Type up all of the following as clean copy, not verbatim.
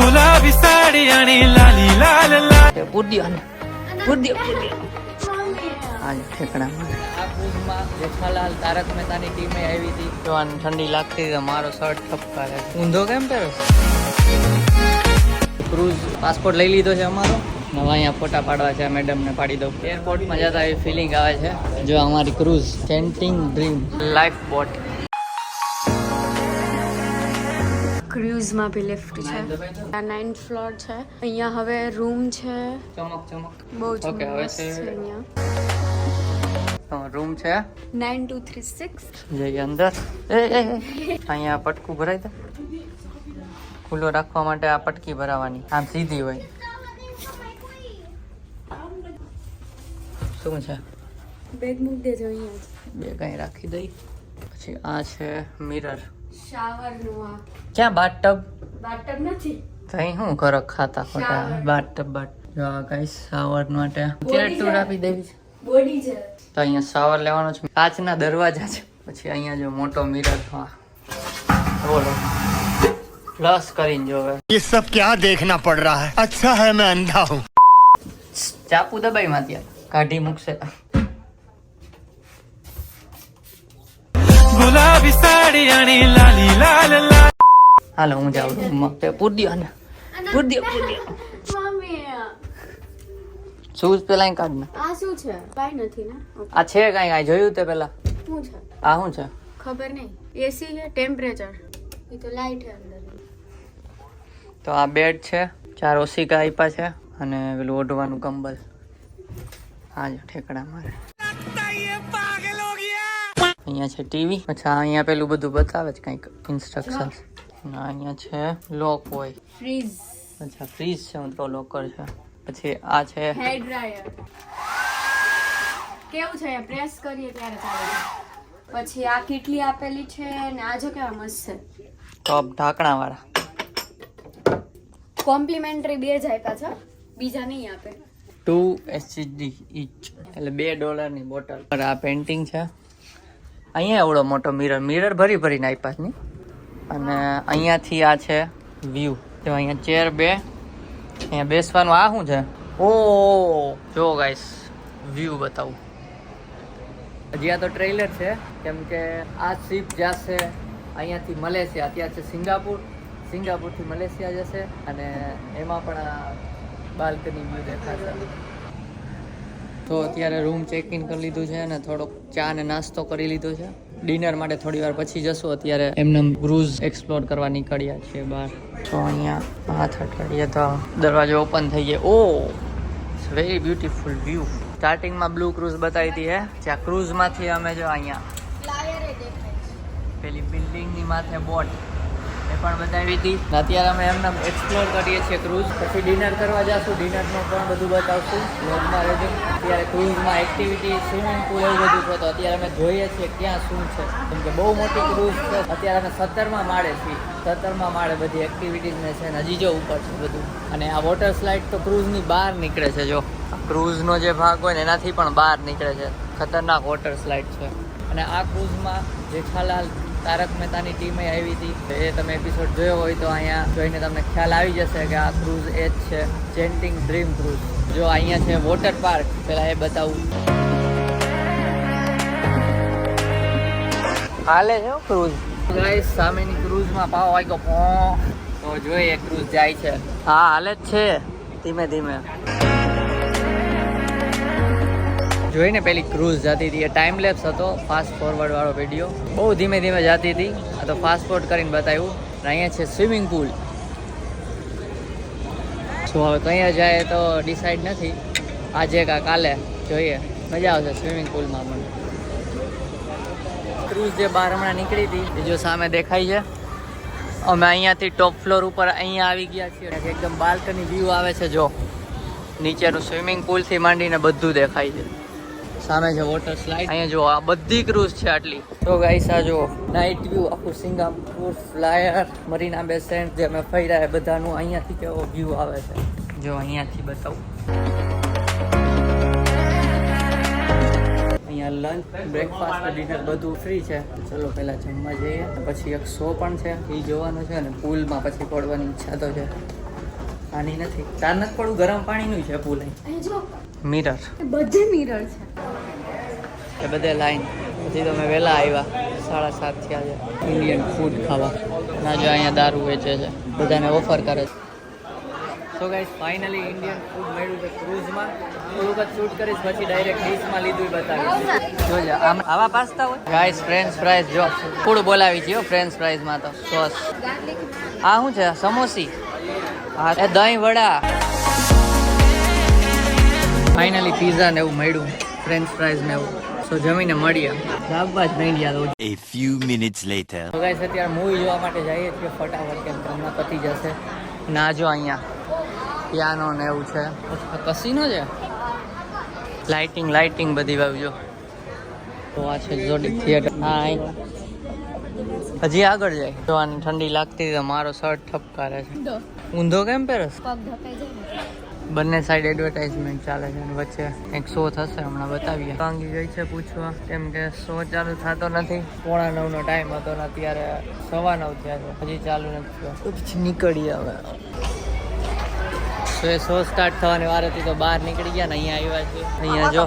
गुलाबी साड़ी आणि लाली लाल लाल પૂર્યો ને પૂર્યો आज ठेकड़ा में आ क्रूज में जेठालाल तारक मेहता ની ટીમે આવી હતી તો આને ઠંડી લાગતી તો મારો શર્ટ ઠપકારે ઊંધો કેમ પહેરો ક્રૂઝ પાસપોર્ટ લઈ લીધો છે અમારો નવા અહીંયા ફોટા પાડવા છે મેડમ ને પાડી દઉં એરપોર્ટમાં જતા એવી ફિલિંગ આવે છે જો અમારી cruise chanting dream life boat ક્રૂઝમાં બી લિફ્ટ છે આ 9th ફ્લોર છે અહીંયા હવે રૂમ છે ચમક બહુ જ ઓકે હવે મસ્ત છે અહીંયા રૂમ છે 9236 જઈએ અંદર અહીંયા પટકું ભરાય દે ખુલ્લો રાખવા માટે આ પટકી ભરાવાની આમ સીધી હોય શું છે બેગ મૂક દેજો અહીંયા બે કઈ રાખી દઈ પછી આ છે મિરર શાવર નું આ ક્યાં બાથટબ નથી કઈ શું કરો ખાતા ખોટા બાથટબ જો આ ગાઈસ શાવર માટે અત્યારે ટૂર આપી દેવી છે બોડી છે તો અહીંયા શાવર લેવાનો છે કાચના દરવાજા છે પછી અહીંયા જો મોટો મિરર હા બોલો પ્લસ કરીને જો ये सब क्या देखना पड़ रहा है अच्छा है मैं अंधा हूँ ચાપુ દબાઈ માં ત્યાં કાઢી મૂકશે गुलाबी साड़ी आणि लाली लाल लाल હાલો હું જાઉં રૂમમાં તે પૂર્યો ને પૂર્યો મમ્મી શૂઝ પેલા અહીં કાઢ ને આ શું છે કાઈ નથી ને આ છે કઈ આ જોયું તે પેલા શું છે આ શું છે ખબર નહીં એસી છે ટેમ્પરેચર એ તો લાઈટ છે અંદર તો આ બેડ છે 4 ઓશિકા આપ્યા છે અને પેલું ઓઢવાનું કંબલ હા જો ઠેકડા મારે અહીંયા છે ટીવી અચ્છા અહીંયા પેલું બધું બતાવે છે કંઈક ઇન્સ્ટ્રક્શન અહીંયા છે લોક હોય ફ્રીઝ અચ્છા ફ્રીજ છે તો લોકર છે પછી આ છે હેર ડ્રાયર કેવું છે પ્રેસ કરીએ ત્યારે ચાલે પછી આ કેટલી આપેલી છે ને આ જો કેવા મસ્ત છે ટોપ ઢાંકણા વાળા કોમ્પ્લિમેન્ટરી 2 જ આપ્યા છે બીજા નહીં આપે 2 SGD ઈચ એટલે $2 ની બોટલ આ પેન્ટિંગ છે અહીંયા એવડો મોટો મિરર ભરી ભરીને આપ્યા છે અને અહીંયાથી આ છે વ્યૂ તો અહીંયા ચેર બે અહીંયા બેસવાનું આ શું છે ઓ જો ગાઈસ વ્યૂ બતાવું હજી આ તો ટ્રેલર છે કેમ કે આ શિપ જશે અહીંયાથી મલેશિયા ત્યાં છે સિંગાપુરથી મલેશિયા જશે અને એમાં પણ આ બાલ્કની વ્યૂ દેખાશે તો અત્યારે રૂમ ચેક ઇન કરી લીધું છે અને થોડોક ચા ને નાસ્તો કરી લીધો છે ડિનર માટે થોડી વાર પછી જશું અત્યારે એમને ક્રૂઝ એક્સપ્લોર કરવા નીકળ્યા છીએ બહાર તો અહીંયા હાથ અઠવાડિયે તો દરવાજો ઓપન થઈ ગયો ઓ ઇટ્સ વેરી બ્યુટીફુલ વ્યૂ સ્ટાર્ટિંગમાં બ્લુ ક્રૂઝ બતાવી હતી હે જ્યાં ક્રૂઝમાંથી અમે જો અહીંયા પેલી બિલ્ડિંગની માથે બોટ એ પણ બતાવી હતી અત્યારે અમે એમને એક્સપ્લોર કરીએ છીએ ક્રૂઝ પછી ડિનર કરવા જશું ડિનરનું પણ બધું બતાવશું વ્લોગમાં રહેજો અત્યારે ક્રૂઝમાં એક્ટિવિટી સ્વિમિંગ પુલ એવું બધું છે તો અત્યારે અમે જોઈએ છીએ ક્યાં શું છે કેમ કે બહુ મોટી ક્રૂઝ છે અત્યારે અમે 17માં માળે છીએ 17માં માળે બધી એક્ટિવિટીઝ ને છે ને હજી જો ઉપર છે બધું અને આ વોટર સ્લાઇડ તો ક્રૂઝની બહાર નીકળે છે જો આ ક્રૂઝનો જે ભાગ હોય ને એનાથી પણ બહાર નીકળે છે ખતરનાક વોટર સ્લાઇડ છે અને આ ક્રૂઝમાં જેઠાલાલ તારક મહેતાની ટીમે આવી હતી એ તમે એપિસોડ જોયો હોય તો અહીંયા જોઈને તમને ખ્યાલ આવી જશે કે આ ક્રૂઝ એ જ છે ચેન્ટિંગ ડ્રીમ ક્રૂઝ જો અહીંયા છે વોટર પાર્ક પેલા એ બતાવું હાલે છે ક્રૂઝ ગાઈસ સામેની ક્રૂઝમાં પાવ આવી ગયો તો જોઈએ ક્રૂઝ જાય છે હા હાલે જ છે ધીમે ધીમે જોઈને પેલી ક્રૂઝ જતી હતી એ ટાઈમ લેપ્સ હતો ફાસ્ટ ફોરવર્ડ વાળો વિડીયો બહુ ધીમે ધીમે જતી હતી આ તો ફાસ્ટ ફોરવર્ડ કરીને બતાવ્યું અને અહીંયા છે સ્વિમિંગ પુલ શું હવે કયા જાય તો ડિસાઈડ નથી આજે કા કાલે જોઈએ મજા આવશે સ્વિમિંગ પુલમાં પણ ક્રૂઝ જે બહાર હમણાં નીકળી હતી એ જો સામે દેખાય છે અમે અહીંયાથી ટોપ ફ્લોર ઉપર અહીંયા આવી ગયા છીએ એકદમ બાલ્કની વ્યૂ આવે છે જો નીચેનું સ્વિમિંગ પુલથી માંડીને બધું દેખાય છે સામે છે વોટર સ્લાઇડ અહીંયા જો આ બધી ક્રૂઝ છે આટલી તો ગાઈસ આ જો નાઇટ વ્યૂ આખું સિંગાપુર ફ્લાયર મરીના બે સેન્ટ જે અમે ફર્યા એ બધાનું અહીંયાથી કેવો વ્યૂ આવે છે જો અહીંયાથી બતાવું અહીંયા લંચ બ્રેકફાસ્ટ ડિનર બધું ફ્રી છે ચલો પહેલા જમવા જઈએ પછી એક શો પણ છે એ જોવાનું છે અને પુલમાં પછી પડવાની ઈચ્છા તો છે આની નથી. તાર નથી પડવું, ગરમ પાણીનું છે પુલ. અહીં જો મિરર બધે મિરર છે. એ બધે લાઈન. પછી તો અમે વહેલા આવ્યા, 7:30 થયા છે ઇન્ડિયન ફૂડ ખાવા. ના જો અહીંયા દારૂ વેચે છે, બધાને ઓફર કરે છે. So guys finally Indian food મળ્યું છે ક્રૂઝમાં. થોડુંક જ શૂટ કરીશ, પછી ડાયરેક્ટ ડીશમાં લીધું બતાવીશ. જોજે આમ આવા પાસ્તા હોય ગાઈસ. ફ્રેન્ચ ફ્રાઈઝ જો થોડું બોલાવી છે ફ્રેન્ચ ફ્રાઈઝમાં તો સોસ. આ શું છે? સમોસી. હા એ દહીં વડા. ફાઇનલી પીઝા ને એવું મળ્યું, ફ્રેન્ચ ફ્રાઈઝ ને એવું. સો જમીને મળીએ. શાકભાજ નહીં યાદ. A few minutes later. તો ગાઈસ અત્યારે મૂવી જોવા માટે જઈએ છીએ ફટાફટ, કેમ કે હમણાં પતી જશે. ના જો અહીંયા પિયાનો ને એવું છે, કસીનો છે. લાઇટિંગ બધી વાવજો. તો આ છે જોડી થિયેટર. હા હજી આગળ જાય. જોવાની ઠંડી લાગતી તો મારો શર્ટ ઠપકારે છે. ઊંધો કેમ પહેરસ? બંને સાઈડ એડવર્ટાઇઝમેન્ટ ચાલે છે અને વચ્ચે એક શો થશે, હમણાં બતાવીએ. વાંગી ગઈ છે પૂછવા, કેમ કે શો ચાલુ થતો નથી. 8:45નો ટાઈમ હતો ને અત્યારે 9:15 થયા છે, હજી ચાલુ નથી થયો. તો પછી નીકળીએ હવે. તો એ શો સ્ટાર્ટ થવાની વાર હતી તો બહાર નીકળી ગયા ને અહીંયા આવ્યા છે. અહીંયા જો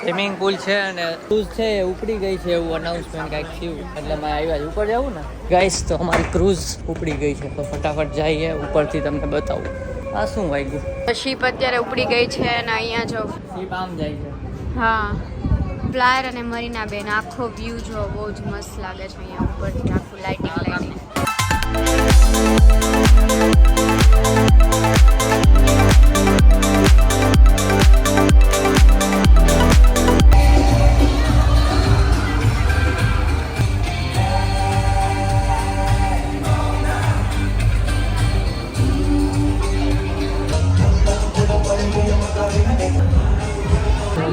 સ્વિમિંગ પુલ છે અને ક્રૂઝ છે એ ઉપડી ગઈ છે એવું અનાઉન્સમેન્ટ કાંઈક થયું, એટલે મેં આવ્યા છે. ઉપર જવું ને ગાઈસ, તો અમારી ક્રૂઝ ઉપડી ગઈ છે. તો ફટાફટ જઈએ, ઉપરથી તમને બતાવું. આ શું વાગ્યું? શીપ અત્યારે ઉપડી ગઈ છે અને અહીંયા જો શીપ આમ જાય છે. હા પ્લાયર અને મરીના બેન આખો વ્યૂ જો બહુ જ મસ્ત લાગે છે અહીંયા ઉપરથી આખું લાઇટિંગ.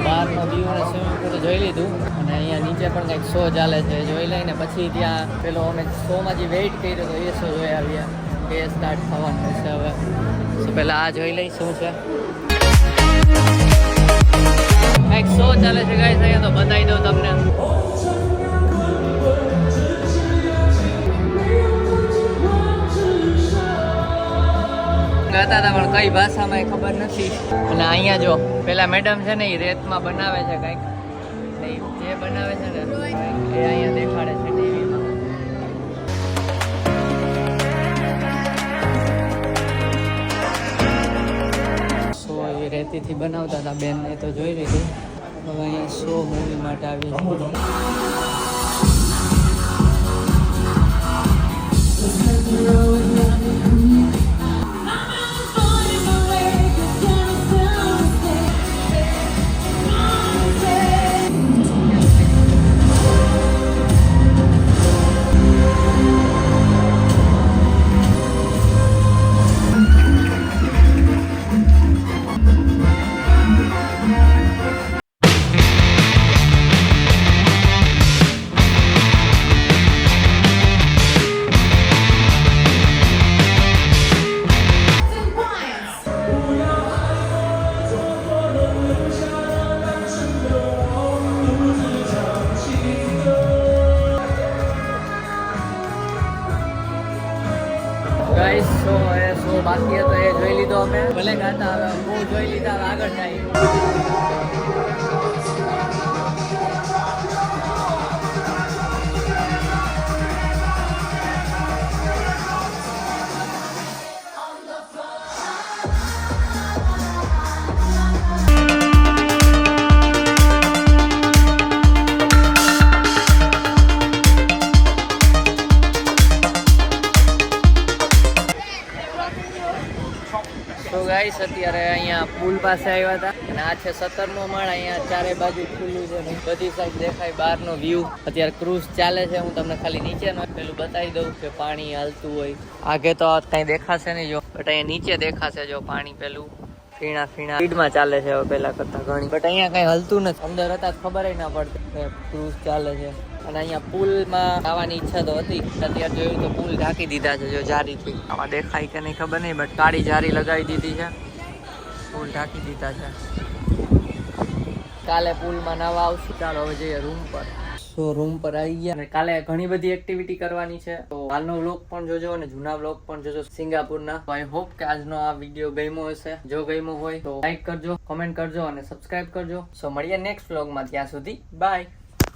બહારનો વ્યૂ અને સ્વિમિંગ પુલ જોઈ લીધું અને અહીંયા નીચે પણ કંઈક શો ચાલે છે, જોઈ લઈને પછી ત્યાં પેલો અમે શોમાં જે વેઇટ કર્યો હતો એ શો જોઈ આવ્યા. એ સ્ટાર્ટ થવાનું છે હવે. તો પહેલાં આ જોઈ લઈ શું છે. કંઈક શો ચાલે છે ગાઈસ, અહીંયા તો બતાવી દઉં તમને. ગાતા હતા પણ કઈ ભાષામાં એ ખબર નથી. અને અહીંયા જો પેલા મેડમ છે ને એ રેતમાં બનાવે છે કંઈક, જે બનાવે છે ને એ અહીંયા દેખાડે છે ટીવીમાં. શો એ રેતીથી બનાવતા હતા બેન, એ તો જોઈ લીધું. હવે અહીંયા શો મૂવી માટે આવી છે. ગાઈસ શો બાકી હતો એ જોઈ લીધો અમે. ભલે ગાતા હવે બહુ જોઈ લીધા, હવે આગળ જાય. તો ગાઈસ અત્યારે અહીંયા પુલ પાસે આવ્યા હતા અને આ છે 17મો માળ. અહીંયા ચારે બાજુ ખુલ્લું છે, બધી સાઈડ દેખાય બહારનો વ્યૂ. અત્યારે ક્રૂઝ ચાલે છે. હું તમને ખાલી નીચેનો પેલું બતાવી દઉં કે પાણી હાલતું હોય. આગે તો કંઈ દેખાશે નહીં જો, બટ અહીંયા નીચે દેખાશે જો પાણી પેલું ફીણા સ્પીડમાં ચાલે છે હવે પહેલા કરતા ઘણી. બટ અહીંયા કંઈ હલતું નથી. અંદર હતા ખબર ના પડતી કે ક્રૂઝ ચાલે છે. અને અહીંયા પુલમાં આવવાની ઈચ્છા તો હતી, અત્યારે જોયું તો પુલ ઢાંકી દીધા છે જો જારીથી. આમાં દેખાય કે નહીં ખબર નહીં, બટ કાળી જારી લગાવી દીધી છે, પુલ ઢાંકી દીધા છે. કાલે પુલમાં નવા આવશું. ચાલો હવે જઈએ રૂમ પર. સો રૂમ પર આવી ગયા અને કાલે ઘણી બધી એક્ટિવિટી કરવાની છે, તો હાલનો વ્લોગ પણ જોજો અને જૂના વ્લોગ પણ જોજો સિંગાપુરના. તો આઈ હોપ કે આજનો આ વિડીયો ગમ્યો હશે. જો ગમ્યો હોય તો લાઈક કરજો, કોમેન્ટ કરજો અને સબસ્ક્રાઇબ કરજો. સો મળીએ નેક્સ્ટ વ્લોગમાં. ત્યાં સુધી બાય.